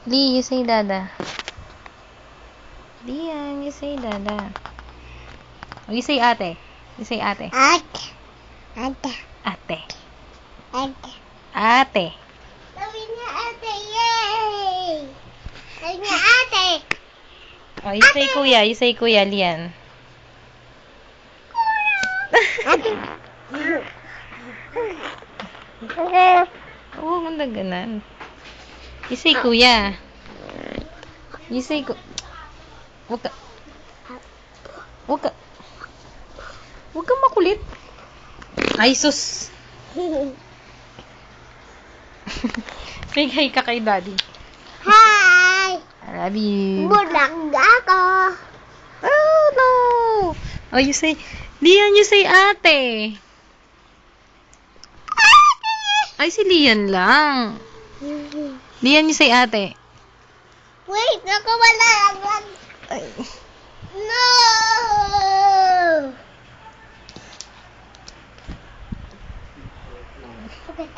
Lee, you say dada. Liam, you say dada. Oh, you say ate. You say ate. Ate. Ate. Ate. Ate. Ate. Sabi niya ate, yay! Sabi niya ate. Oh, you say kuya. You say kuya, Lian. Ate. Oo, oh, ganan. You say kuya. You say Wag ka. Wag ka. Wag kang makulit. Ay, sus. Say hi ka kay daddy. Hi! I love you. Bulangga ako. Oh, no. Oh, you say, Lian, you say ate. Ay, si Lian lang. Lian, you say ate. Wait, nakawala lang. Ay. No! Okay,